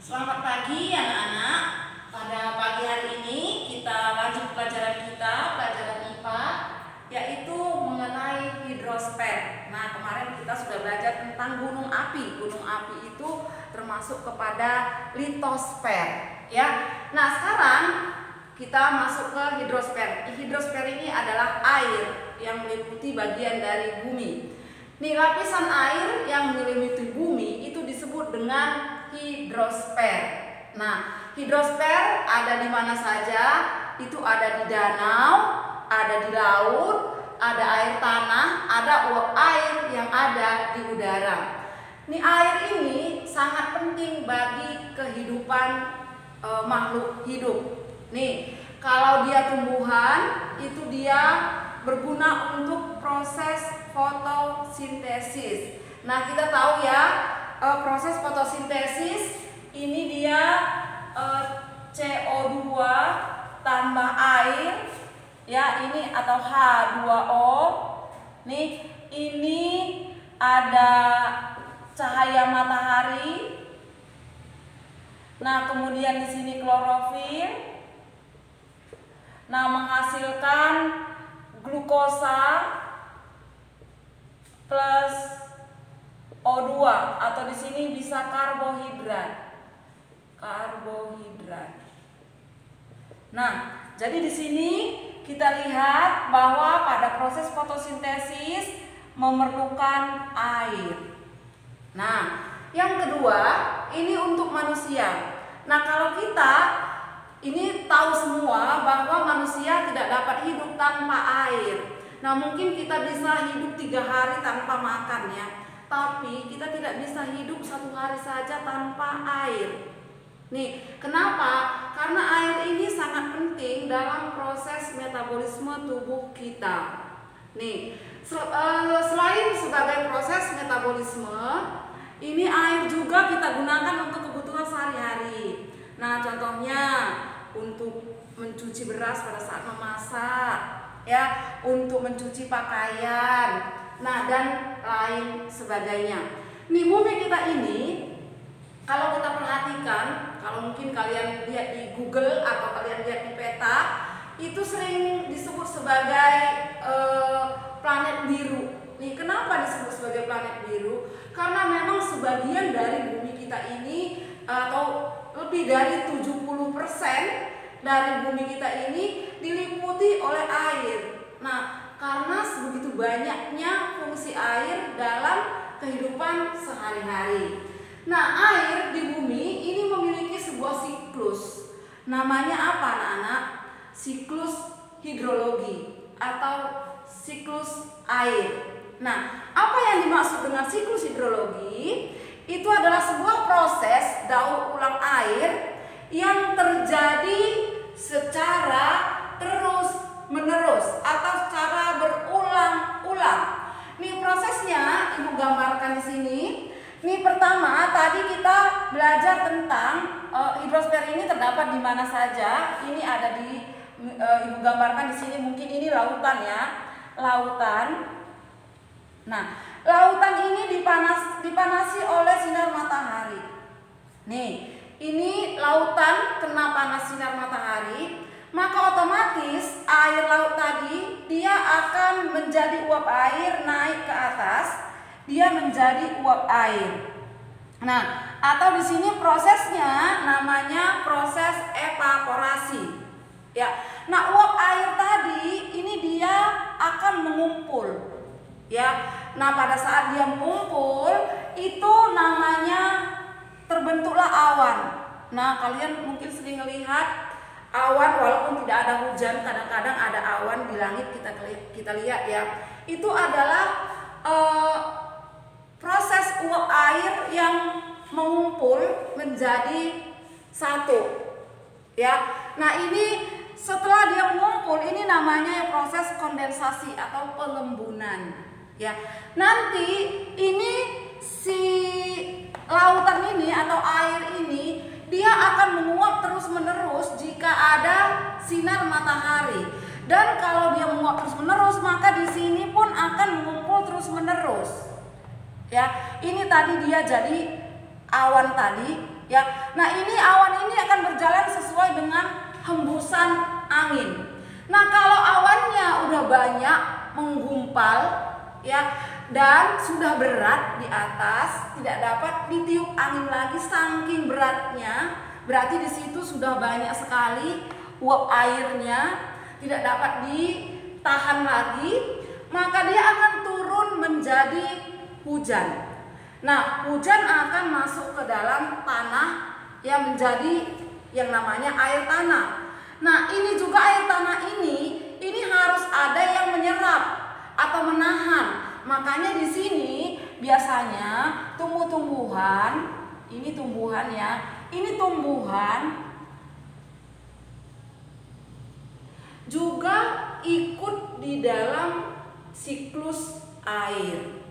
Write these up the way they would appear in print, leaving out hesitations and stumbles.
Selamat pagi anak-anak. Pada pagi hari ini kita lanjut pelajaran kita, pelajaran IPA, yaitu mengenai hidrosfer. Nah, kemarin kita sudah belajar tentang gunung api. Gunung api itu termasuk kepada litosfer, ya. Nah, sekarang kita masuk ke hidrosfer. Hidrosfer ini adalah air yang meliputi bagian dari bumi. Nih, lapisan air yang menyelimuti bumi itu disebut dengan hidrosfer. Nah, hidrosfer ada di mana saja? Itu ada di danau, ada di laut, ada air tanah, ada uap air yang ada di udara. Nih, air ini sangat penting bagi kehidupan makhluk hidup. Nih, kalau dia tumbuhan, itu dia berguna untuk proses fotosintesis. Nah, kita tahu ya, proses fotosintesis ini dia CO2 tambah air, ya, ini atau H2O. Nih, ini ada cahaya matahari. Nah, kemudian di sini klorofil. Nah, menghasilkan glukosa plus O2 atau di sini bisa karbohidrat. Nah, jadi di sini kita lihat bahwa pada proses fotosintesis memerlukan air. Nah, yang kedua, ini untuk manusia. Nah, kalau kita ini tahu semua bahwa manusia tidak dapat hidup tanpa air. Nah, mungkin kita bisa hidup 3 hari tanpa makan ya, tapi kita tidak bisa hidup 1 hari saja tanpa air. Nih, kenapa? Karena air ini sangat penting dalam proses metabolisme tubuh kita. Nih, selain sebagai proses metabolisme, ini air juga kita gunakan untuk kebutuhan sehari-hari. Nah, contohnya untuk mencuci beras pada saat memasak, ya, untuk mencuci pakaian, nah, dan lain sebagainya. Nih, bumi kita ini, kalau kita perhatikan, kalau mungkin kalian lihat di Google atau kalian lihat di peta, itu sering disebut sebagai planet biru. Nih, kenapa disebut sebagai planet biru? Karena memang sebagian dari bumi kita ini atau lebih dari 70% dari bumi kita ini diliputi oleh air. Nah, karena sebegitu banyaknya fungsi air dalam kehidupan sehari-hari. Nah, air di bumi ini memiliki sebuah siklus. Namanya apa, anak-anak? Siklus hidrologi atau siklus air. Nah, apa yang dimaksud dengan siklus hidrologi? Itu adalah sebuah proses daur ulang air yang terjadi secara terus-menerus atau secara berulang-ulang. Nih, prosesnya Ibu gambarkan di sini. Nih, pertama tadi kita belajar tentang hidrosfer ini terdapat di mana saja. Ini ada di Ibu gambarkan di sini, mungkin ini lautan ya. Lautan. Nah, lautan ini dipanasi oleh sinar matahari. Nih, ini lautan kena panas sinar matahari, maka otomatis air laut tadi dia akan menjadi uap air naik ke atas, dia menjadi uap air. Nah, atau di sini prosesnya namanya proses evaporasi. Ya. Nah, uap air tadi ini dia akan mengumpul. Ya, nah pada saat dia mengumpul itu namanya terbentuklah awan. Nah, kalian mungkin sering melihat awan walaupun tidak ada hujan, kadang-kadang ada awan di langit kita lihat ya. Itu adalah proses uap air yang mengumpul menjadi satu. Ya, nah ini setelah dia mengumpul ini namanya proses kondensasi atau pengembunan. Ya, nanti ini si lautan ini atau air ini dia akan menguap terus-menerus jika ada sinar matahari. Dan kalau dia menguap terus-menerus, maka di sini pun akan mengumpul terus-menerus. Ya, ini tadi dia jadi awan tadi Ya. Nah, ini awan ini akan berjalan sesuai dengan hembusan angin. Nah, kalau awannya udah banyak menggumpal ya dan sudah berat di atas, tidak dapat ditiup angin lagi saking beratnya, berarti di situ sudah banyak sekali uap airnya, tidak dapat ditahan lagi, maka dia akan turun menjadi hujan. Nah, hujan akan masuk ke dalam tanah yang menjadi yang namanya air tanah. Nah, ini juga air tanah ini harus ada yang menyerap atau menahan. Makanya di sini biasanya tumbuh-tumbuhan, ini tumbuhan ya, ini tumbuhan juga ikut di dalam siklus air.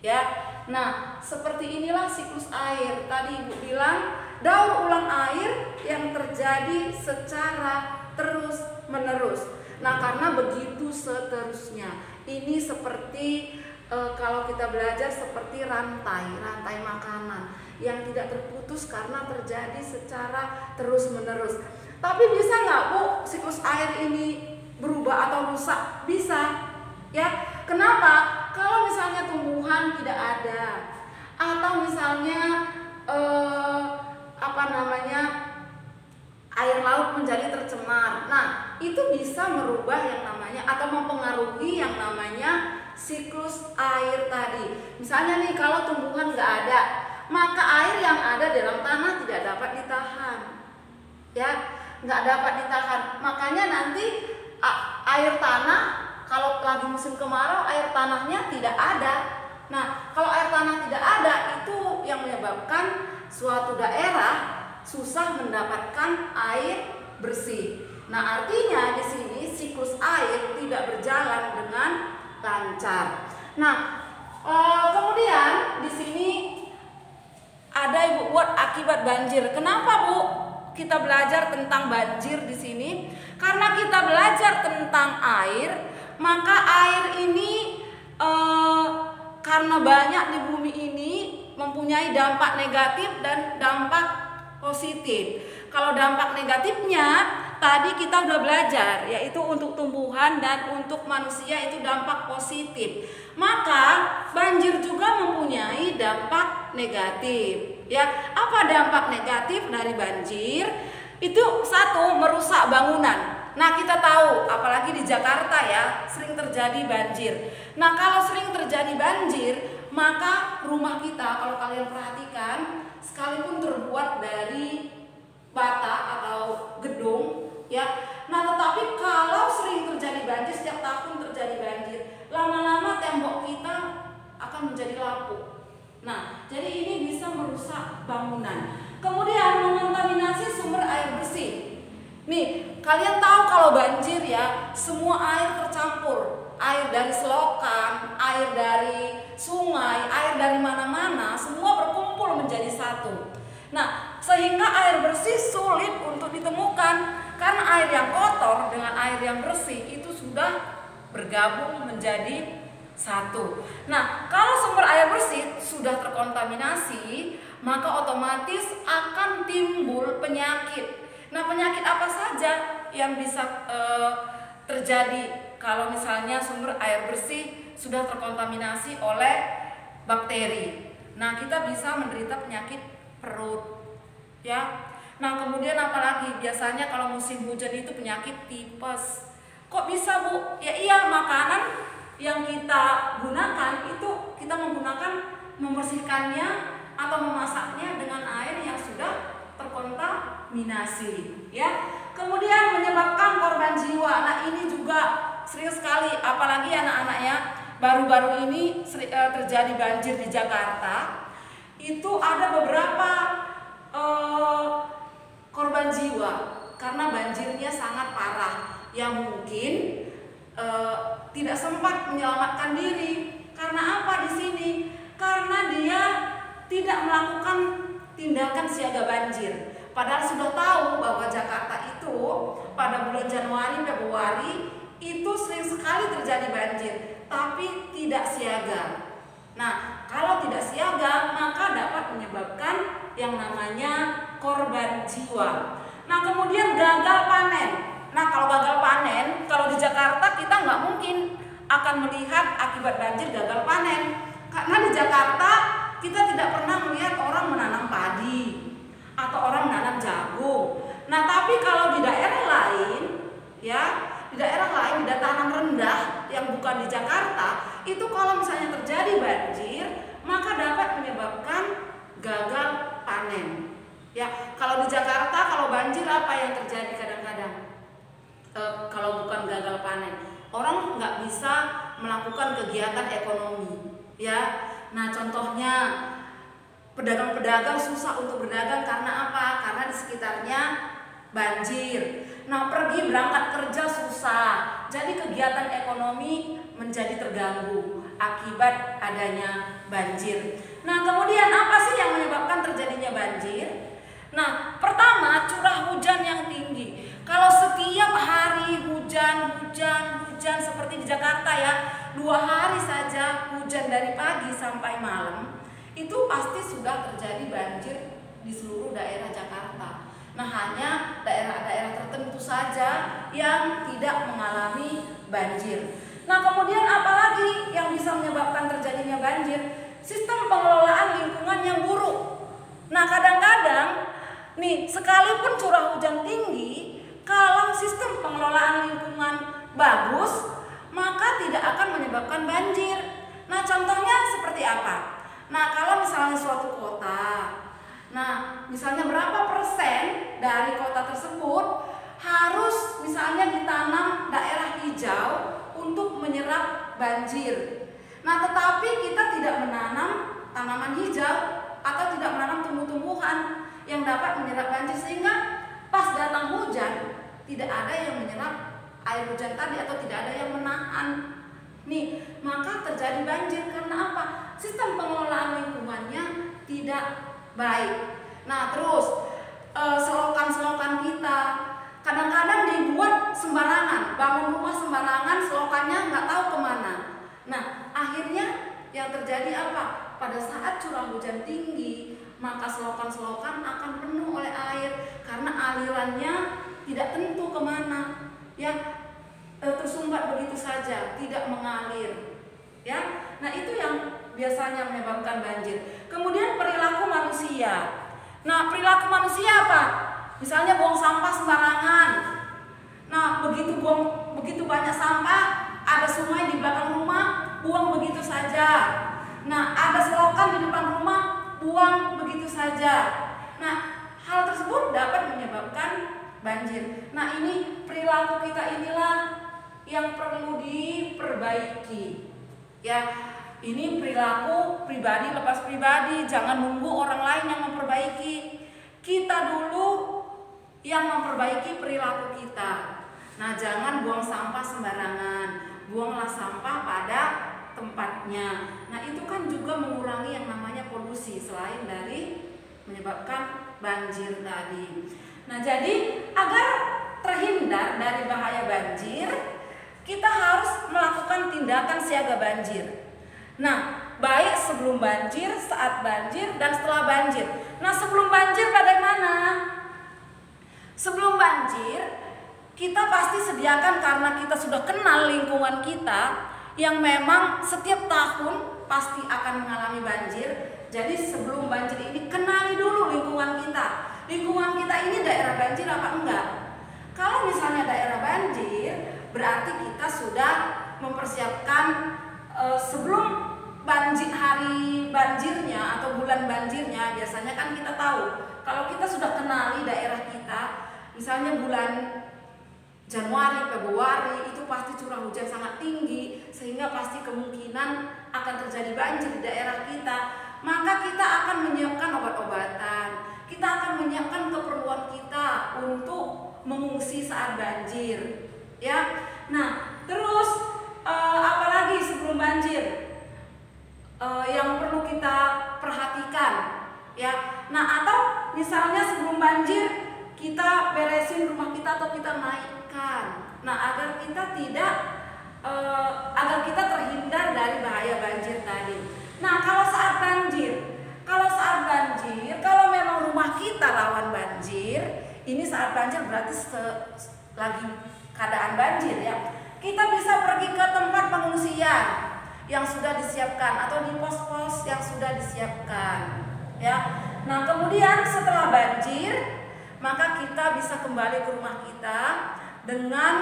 Ya. Nah, seperti inilah siklus air. Tadi Ibu bilang daur ulang air yang terjadi secara terus-menerus. Nah, karena begitu seterusnya. Ini seperti kalau kita belajar seperti rantai makanan yang tidak terputus karena terjadi secara terus-menerus. Tapi bisa nggak Bu siklus air ini berubah atau rusak? Bisa. Ya, kenapa? Kalau misalnya tumbuhan tidak ada, atau misalnya air laut menjadi tercemar. Nah, itu bisa merubah yang namanya atau mempengaruhi yang namanya siklus air tadi. Misalnya nih, kalau tumbuhan nggak ada, maka air yang ada dalam tanah tidak dapat ditahan. Ya, nggak dapat ditahan. Makanya nanti air tanah, kalau lagi musim kemarau, air tanahnya tidak ada. Nah, kalau air tanah tidak ada, itu yang menyebabkan suatu daerah susah mendapatkan air bersih. Nah, artinya di sini siklus air tidak berjalan dengan lancar. Nah, kemudian di sini ada Ibu buat akibat banjir. Kenapa Bu kita belajar tentang banjir di sini? Karena kita belajar tentang air, maka air ini karena banyak di bumi ini mempunyai dampak negatif dan dampak positif. Kalau dampak negatifnya tadi kita udah belajar, yaitu untuk tumbuhan dan untuk manusia itu dampak positif. Maka banjir juga mempunyai dampak negatif. Ya, apa dampak negatif dari banjir? Itu satu, merusak bangunan. Nah, kita tahu apalagi di Jakarta ya, sering terjadi banjir. Nah, kalau sering terjadi banjir, maka rumah kita kalau kalian perhatikan, sekalipun terbuat dari bata atau gedung ya, nah tetapi kalau sering terjadi banjir, setiap tahun terjadi banjir, lama-lama tembok kita akan menjadi lapuk. Nah, jadi ini bisa merusak bangunan. Kemudian mengontaminasi sumber air bersih. Nih, kalian tahu kalau banjir ya, semua air tercampur. Air dari selokan, air dari sungai, air dari mana-mana, semua berkumpul menjadi satu. Nah, sehingga air bersih sulit untuk ditemukan karena air yang kotor dengan air yang bersih itu sudah bergabung menjadi satu. Nah, kalau sumber air bersih sudah terkontaminasi, maka otomatis akan timbul penyakit. Nah, penyakit apa saja yang bisa terjadi kalau misalnya sumber air bersih sudah terkontaminasi oleh bakteri? Nah, kita bisa menderita penyakit perut, ya. Nah, kemudian apalagi biasanya kalau musim hujan itu penyakit tipes. Kok bisa Bu? Ya iya, makanan yang kita gunakan itu kita membersihkannya atau memasaknya dengan air yang sudah terkontaminasi, ya. Kemudian menyebabkan korban jiwa. Nah, ini juga sering sekali, apalagi anak-anak ya, baru-baru ini terjadi banjir di Jakarta. Itu ada beberapa korban jiwa karena banjirnya sangat parah, yang mungkin tidak sempat menyelamatkan diri. Karena apa di sini? Karena dia tidak melakukan tindakan siaga banjir. Padahal sudah tahu bahwa Jakarta itu pada bulan Januari, Februari itu sering sekali terjadi banjir, tapi tidak siaga. Nah, kalau tidak siaga maka dapat menyebabkan yang namanya korban jiwa. Nah, kemudian gagal panen. Nah, kalau gagal panen, kalau di Jakarta kita nggak mungkin akan melihat akibat banjir gagal panen. Karena di Jakarta kita tidak pernah melihat orang menanam padi atau orang menanam jagung. Nah, tapi kalau di daerah lain, ya, di daerah lain, di dataran rendah yang bukan di Jakarta, itu kalau misalnya terjadi banjir, maka dapat menyebabkan gagal panen. Ya, kalau di Jakarta kalau banjir apa yang terjadi kadang-kadang? Kalau bukan gagal panen, orang nggak bisa melakukan kegiatan ekonomi, ya. Nah, contohnya pedagang-pedagang susah untuk berdagang karena apa? Karena di sekitarnya banjir. Nah, pergi berangkat kerja susah. Jadi kegiatan ekonomi menjadi terganggu akibat adanya banjir. Nah, kemudian apa sih yang menyebabkan terjadinya banjir? Nah, pertama, curah hujan yang tinggi. Kalau setiap hari hujan seperti di Jakarta ya, 2 hari saja hujan dari pagi sampai malam, itu pasti sudah terjadi banjir di seluruh daerah Jakarta. Nah, hanya daerah-daerah tertentu saja yang tidak mengalami banjir. Nah, kemudian apalagi yang bisa menyebabkan terjadinya banjir? Sistem pengelolaan lingkungan yang buruk. Nah, kadang-kadang nih, sekalipun curah hujan tinggi, kalau sistem pengelolaan lingkungan bagus, maka tidak akan menyebabkan banjir. Nah, contohnya seperti apa? Nah, kalau misalnya suatu kota, nah, misalnya berapa persen dari kota tersebut harus misalnya ditanam daerah hijau untuk menyerap banjir. Nah, tetapi kita tidak menanam tanaman hijau atau tidak menanam tumbuh-tumbuhan yang dapat menyerap banjir, sehingga pas datang hujan tidak ada yang menyerap air hujan tadi atau tidak ada yang menahan. Nih, maka terjadi banjir karena apa? Sistem pengelolaan lingkungannya tidak baik. Nah, terus selokan-selokan kita kadang-kadang dibuat sembarangan, bangun rumah sembarangan, selokannya nggak tahu kemana. Nah, akhirnya yang terjadi apa? Pada saat curah hujan tinggi, maka selokan-selokan akan penuh oleh air karena alirannya tidak tentu kemana, ya, tersumbat begitu saja, tidak mengalir, ya. Nah, itu yang biasanya menyebabkan banjir. Kemudian perilaku manusia. Nah, perilaku manusia apa? Misalnya buang sampah sembarangan. Nah, begitu banyak sampah, ada sungai di belakang rumah, buang begitu saja. Nah, ada selokan di depan rumah, buang begitu saja. Nah, hal tersebut dapat menyebabkan banjir. Nah, ini perilaku kita inilah yang perlu diperbaiki. Ya, ini perilaku pribadi lepas pribadi, jangan nunggu orang lain yang memperbaiki. Kita dulu yang memperbaiki perilaku kita. Nah, jangan buang sampah sembarangan. Buanglah sampah pada tempatnya. Nah, itu kan juga mengurangi yang namanya polusi selain dari menyebabkan banjir tadi. Nah, jadi agar terhindar dari bahaya banjir, kita harus melakukan tindakan siaga banjir. Nah, baik sebelum banjir, saat banjir, dan setelah banjir. Nah, sebelum banjir bagaimana? Sebelum banjir, kita pasti sediakan, karena kita sudah kenal lingkungan kita yang memang setiap tahun pasti akan mengalami banjir. Jadi sebelum banjir ini kenali dulu lingkungan kita. Lingkungan kita ini daerah banjir apa enggak? Kalau misalnya daerah banjir, berarti kita sudah mempersiapkan sebelum hari banjirnya atau bulan banjirnya. Biasanya kan kita tahu, kalau kita sudah kenali daerah kita, misalnya bulan Januari, Februari, itu pasti curah hujan sangat tinggi, sehingga pasti kemungkinan akan terjadi banjir di daerah kita. Maka kita akan menyiapkan obat-obatan, kita akan menyiapkan keperluan kita untuk mengungsi saat banjir, ya. Nah, terus apalagi sebelum banjir yang perlu kita perhatikan, ya. Nah, atau misalnya sebelum banjir kita beresin rumah kita atau kita naikkan. Nah, agar kita agar kita terhindar dari bahaya banjir tadi. Nah, kalau saat banjir, Kalau saat banjir, kalau memang rumah kita rawan banjir, ini saat banjir berarti lagi keadaan banjir ya. Kita bisa pergi ke tempat pengungsian yang sudah disiapkan atau di pos-pos yang sudah disiapkan ya. Nah, kemudian setelah banjir, maka kita bisa kembali ke rumah kita dengan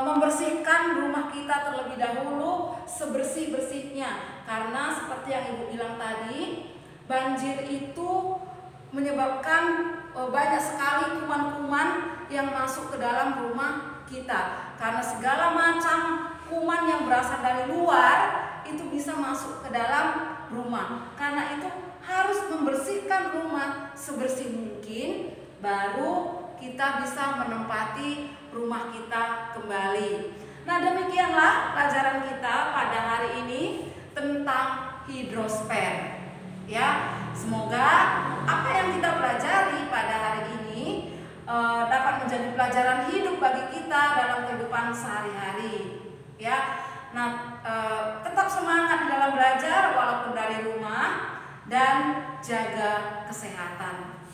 membersihkan rumah kita terlebih dahulu sebersih-bersihnya. Karena seperti yang Ibu bilang tadi, banjir itu menyebabkan banyak sekali kuman-kuman yang masuk ke dalam rumah kita. Karena segala macam kuman yang berasal dari luar itu bisa masuk ke dalam rumah. Karena itu harus membersihkan rumah sebersih mungkin, baru kita bisa menempati rumah kita kembali. Nah, demikianlah pelajaran kita pada hari ini tentang hidrosfer. Ya, semoga apa yang kita pelajari pada hari ini dapat menjadi pelajaran hidup bagi kita dalam kehidupan sehari-hari. Ya, nah tetap semangat dalam belajar walaupun dari rumah dan jaga kesehatan.